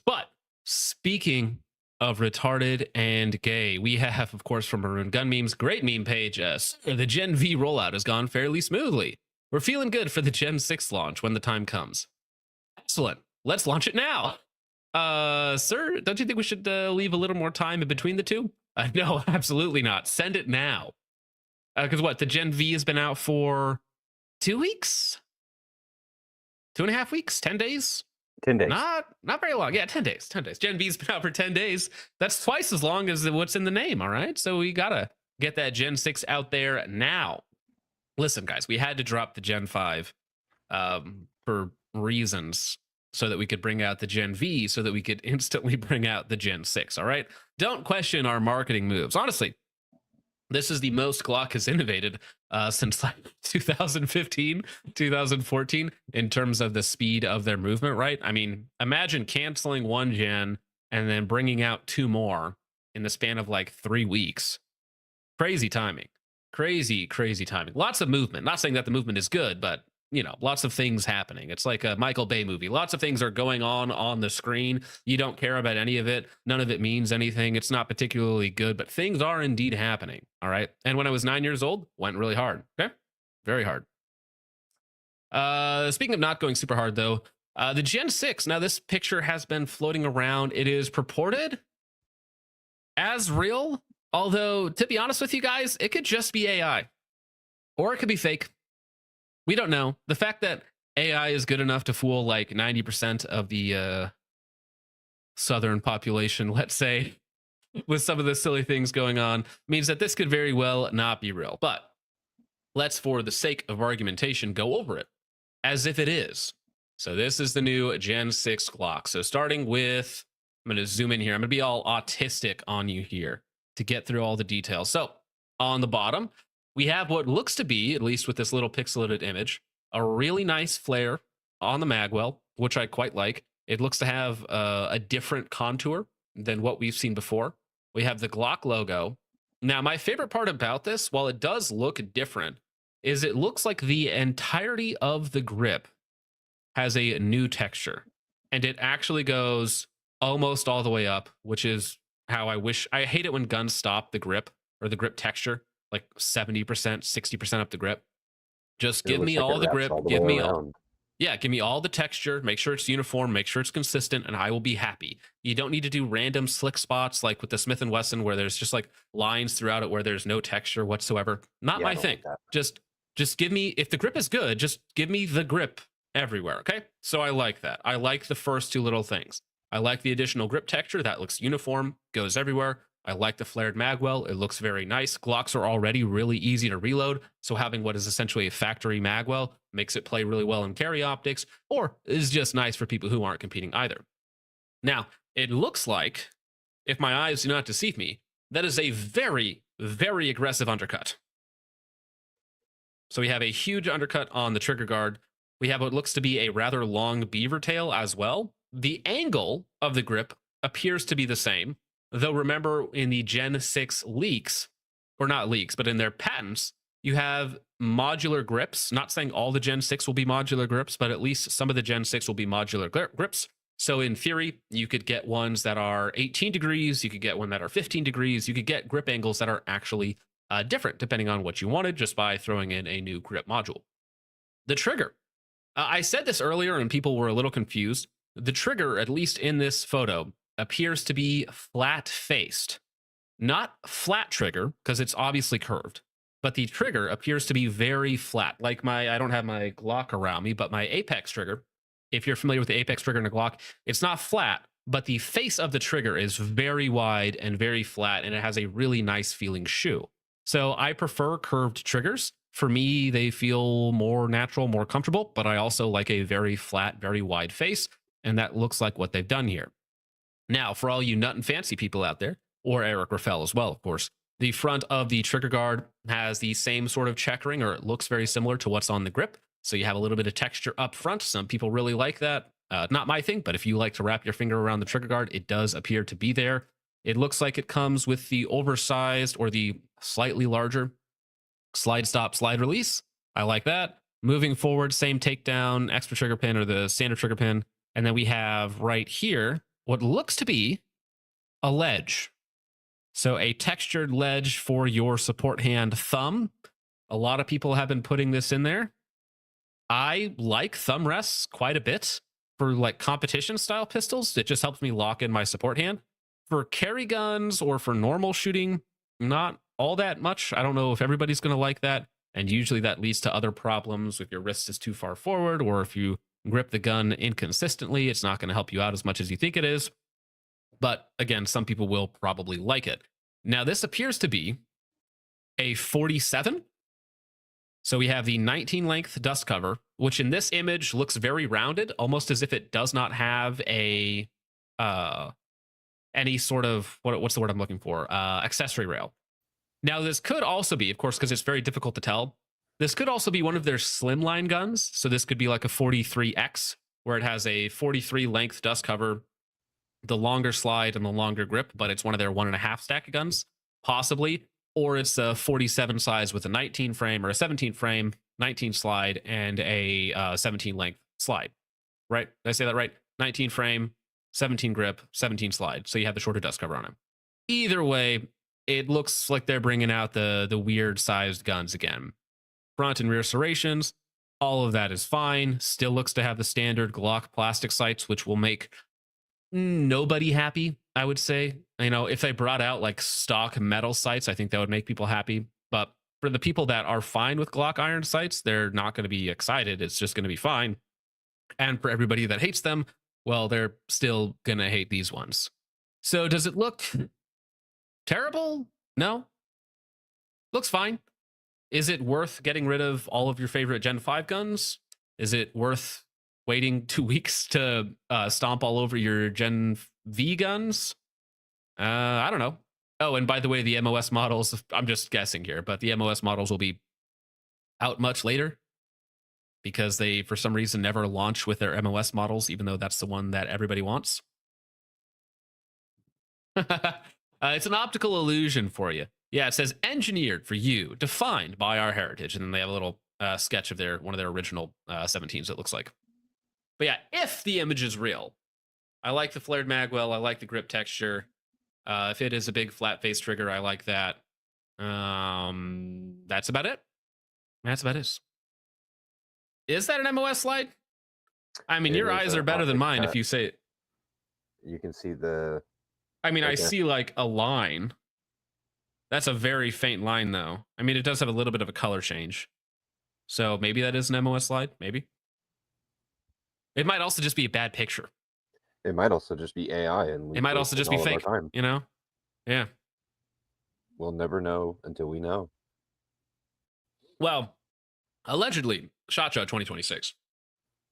But speaking of retarded and gay, we have, of course, from Maroon Gun Memes, great meme page. The Gen V rollout has gone fairly smoothly. We're feeling good for the Gen 6 launch when the time comes. Excellent. Let's launch it now. Sir, don't you think we should leave a little more time in between the two? No, absolutely not. Send it now. Because what? The Gen V has been out for 2 weeks? 2.5 weeks? 10 days? 10 days. Not very long. Yeah, 10 days. 10 days. Gen V's been out for 10 days. That's twice as long as what's in the name, all right? So we gotta get that Gen 6 out there now. Listen, guys, we had to drop the Gen 5 for reasons so that we could bring out the Gen V so that we could instantly bring out the Gen 6, all right? Don't question our marketing moves. Honestly, this is the most Glock has innovated since like 2015, 2014 in terms of the speed of their movement, right? I mean, imagine canceling one gen and then bringing out 2 more in the span of like 3 weeks. Crazy timing. Crazy, crazy timing. Lots of movement. Not saying that the movement is good, but you know, lots of things happening. It's like a Michael Bay movie. Lots of things are going on the screen. You don't care about any of it. None of it means anything. It's not particularly good, but things are indeed happening. All right. And when I was 9 years old, went really hard. Okay. Very hard. Speaking of not going super hard, though, the Gen 6. Now, this picture has been floating around. It is purported as real. Although, to be honest with you guys, it could just be AI or it could be fake. We don't know. The fact that AI is good enough to fool like 90% of the Southern population, let's say, with some of the silly things going on, means that this could very well not be real. But let's, for the sake of argumentation, go over it as if it is. So this is the new Gen 6 Glock. So starting with, I'm going to zoom in here. I'm going to be all autistic on you here to get through all the details. So on the bottom, we have what looks to be, at least with this little pixelated image, a really nice flare on the magwell, which I quite like. It looks to have a different contour than what we've seen before. We have the Glock logo. Now, my favorite part about this, while it does look different, is it looks like the entirety of the grip has a new texture. And it actually goes almost all the way up, which is how I hate it when guns stop the grip or the grip texture, like 70%, 60% up the grip. Just give me all the grip. Give me all. Yeah, give me all the texture. Make sure it's uniform. Make sure it's consistent, and I will be happy. You don't need to do random slick spots like with the Smith & Wesson where there's just like lines throughout it where there's no texture whatsoever. Not my thing. Just give me, if the grip is good, just give me the grip everywhere, okay? So I like that. I like the first 2 little things. I like the additional grip texture. That looks uniform, goes everywhere. I like the flared magwell. It looks very nice. Glocks are already really easy to reload, so having what is essentially a factory magwell makes it play really well in carry optics, or is just nice for people who aren't competing either. Now, it looks like, if my eyes do not deceive me, that is a very, very aggressive undercut. So we have a huge undercut on the trigger guard. We have what looks to be a rather long beaver tail as well. The angle of the grip appears to be the same, though remember in the Gen 6 leaks, or not leaks, but in their patents, you have modular grips. Not saying all the Gen 6 will be modular grips, but at least some of the Gen 6 will be modular grips. So in theory, you could get ones that are 18 degrees, you could get one that are 15 degrees, you could get grip angles that are actually different depending on what you wanted just by throwing in a new grip module. The trigger. I said this earlier and people were a little confused. The trigger, at least in this photo, appears to be flat-faced. Not flat trigger, because it's obviously curved, but the trigger appears to be very flat. Like I don't have my Glock around me, but my Apex trigger, if you're familiar with the Apex trigger in a Glock, it's not flat, but the face of the trigger is very wide and very flat, and it has a really nice feeling shoe. So I prefer curved triggers. For me, they feel more natural, more comfortable, but I also like a very flat, very wide face, and that looks like what they've done here. Now, for all you nut and fancy people out there, or Eric Raffel as well, of course, the front of the trigger guard has the same sort of checkering, or it looks very similar to what's on the grip. So you have a little bit of texture up front. Some people really like that. Not my thing, but if you like to wrap your finger around the trigger guard, it does appear to be there. It looks like it comes with the oversized or the slightly larger slide stop, slide release. I like that. Moving forward, same takedown, extra trigger pin or the standard trigger pin. And then we have right here what looks to be a ledge. So a textured ledge for your support hand thumb. A lot of people have been putting this in there. I like thumb rests quite a bit for like competition style pistols. It just helps me lock in my support hand. For carry guns or for normal shooting, not all that much. I don't know if everybody's going to like that. And usually that leads to other problems if your wrist is too far forward or if you grip the gun inconsistently. It's not going to help you out as much as you think it is. But again, some people will probably like it. Now, this appears to be a 47. So we have the 19 length dust cover, which in this image looks very rounded, almost as if it does not have a any sort of what's the word I'm looking for? Accessory rail. Now, this could also be, of course, because it's very difficult to tell. This could also be one of their slimline guns. So this could be like a 43X, where it has a 43 length dust cover, the longer slide and the longer grip, but it's one of their 1.5 stack guns, possibly. Or it's a 47 size with a 19 frame or a 17 frame, 19 slide, and a 17 length slide. Right? Did I say that right? 19 frame, 17 grip, 17 slide. So you have the shorter dust cover on it. Either way, it looks like they're bringing out the weird sized guns again. Front and rear serrations, all of that is fine. Still looks to have the standard Glock plastic sights, which will make nobody happy, I would say. You know, if they brought out like stock metal sights, I think that would make people happy. But for the people that are fine with Glock iron sights, they're not going to be excited. It's just going to be fine. And for everybody that hates them, well, they're still going to hate these ones. So does it look terrible? No. Looks fine. Is it worth getting rid of all of your favorite Gen 5 guns? Is it worth waiting 2 weeks to stomp all over your Gen V guns? I don't know. Oh, and by the way, the MOS models, I'm just guessing here, but the MOS models will be out much later because they, for some reason, never launch with their MOS models, even though that's the one that everybody wants. It's an optical illusion for you. Yeah, it says engineered for you, defined by our heritage. And then they have a little sketch of one of their original 17s, it looks like. But yeah, if the image is real, I like the flared magwell. I like the grip texture. If it is a big flat face trigger, I like that. That's about it. That's about it. Is that an MOS slide? I mean, your eyes are better than mine if you say it. You can see the... I mean, I see like a line. That's a very faint line, though. I mean, it does have a little bit of a color change. So maybe that is an MOS slide. Maybe. It might also just be a bad picture. It might also just be AI. And it might also just be fake, you know? Yeah. We'll never know until we know. Well, allegedly, SHOT Show 2026.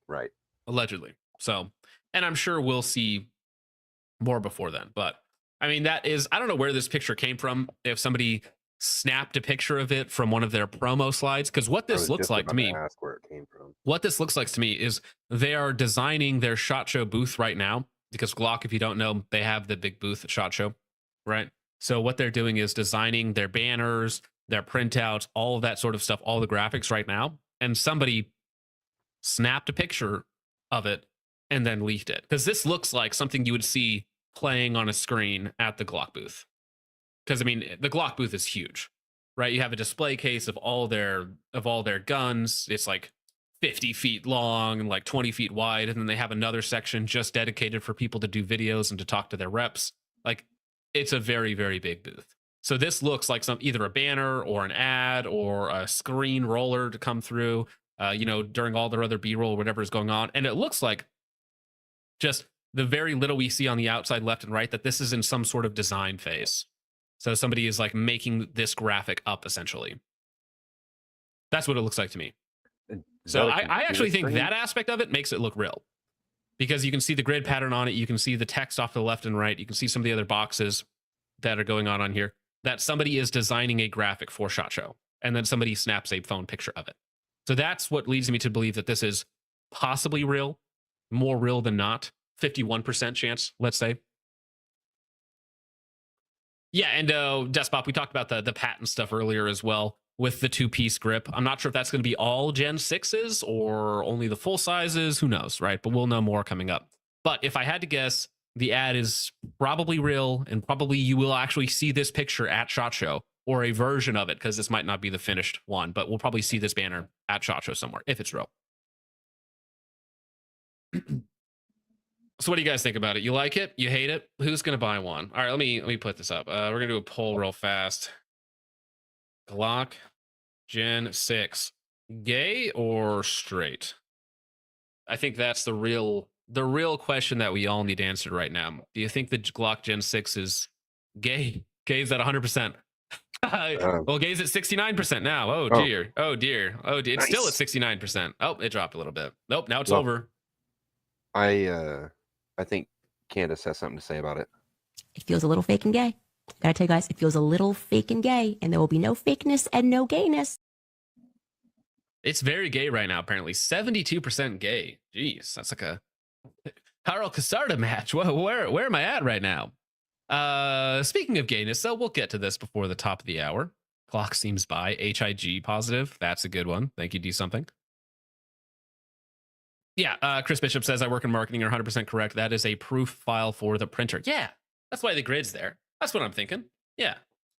Right. Allegedly. So, and I'm sure we'll see more before then. But, I mean, that is, I don't know where this picture came from. If somebody snapped a picture of it from one of their promo slides, because what this looks like to me, ask where it came from. What this looks like to me is they are designing their SHOT Show booth right now, because Glock, if you don't know, they have the big booth at SHOT Show, right? So what they're doing is designing their banners, their printouts, all of that sort of stuff, all the graphics right now. And somebody snapped a picture of it and then leaked it, because this looks like something you would see playing on a screen at the Glock booth. Because I mean, the Glock booth is huge, right? You have a display case of all their guns. It's like 50 feet long and like 20 feet wide, and then they have another section just dedicated for people to do videos and to talk to their reps. Like, it's a very, very big booth. So this looks like either a banner or an ad or a screen roller to come through, you know, during all their other B-roll, whatever is going on. And it looks like just the very little we see on the outside left and right, that this is in some sort of design phase. So somebody is like making this graphic up, essentially. That's what it looks like to me. So I actually think that aspect of it makes it look real, because you can see the grid pattern on it. You can see the text off to the left and right. You can see some of the other boxes that are going on here, that somebody is designing a graphic for SHOT Show, and then somebody snaps a phone picture of it. So that's what leads me to believe that this is possibly real, more real than not. 51% chance, let's say. Yeah, and Despot, we talked about the patent stuff earlier as well with the 2-piece grip. I'm not sure if that's going to be all Gen 6s or only the full sizes. Who knows, right? But we'll know more coming up. But if I had to guess, the ad is probably real, and probably you will actually see this picture at SHOT Show or a version of it, because this might not be the finished one, but we'll probably see this banner at SHOT Show somewhere if it's real. So what do you guys think about it? You like it? You hate it? Who's gonna buy one? All right, let me put this up. We're gonna do a poll real fast. Glock Gen 6, gay or straight? I think that's the real question that we all need answered right now. Do you think the Glock Gen 6 is gay? Gay's at 100%. Well, gay's at 69% now. Oh dear. Oh dear. Oh dear. It's still at 69%. Oh, it dropped a little bit. Nope, now it's over. I think Candace has something to say about it. It feels a little fake and gay. Gotta tell you guys, it feels a little fake and gay, and there will be no fakeness and no gayness. It's very gay right now, apparently. 72% gay. Jeez, that's like a Carl Casarda match. Where am I at right now? Speaking of gayness, so we'll get to this before the top of the hour. Clock seems by. HIG positive. That's a good one. Thank you, do something. Yeah, Chris Bishop says, I work in marketing. You're 100% correct. That is a proof file for the printer. Yeah, that's why the grid's there. That's what I'm thinking. Yeah.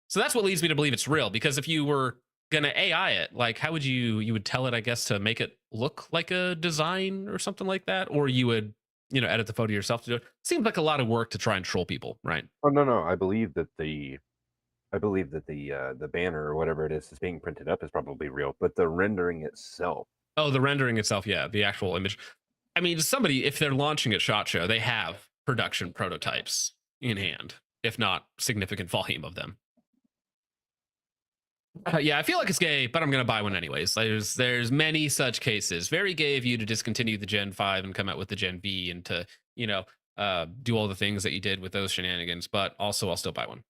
So that's what leads me to believe it's real, because if you were gonna AI it, like, how would you would tell it, I guess, to make it look like a design or something like that, or you would, edit the photo yourself to do it. Seems like a lot of work to try and troll people, right? Oh no, I believe that the banner or whatever it is that's being printed up is probably real, but the rendering itself. Oh, the rendering itself, yeah, the actual image. I mean, somebody, if they're launching at SHOT Show, they have production prototypes in hand, if not significant volume of them. Yeah, I feel like it's gay, but I'm gonna buy one anyways. There's many such cases. Very gay of you to discontinue the Gen 5 and come out with the Gen V, and to do all the things that you did with those shenanigans. But also, I'll still buy one.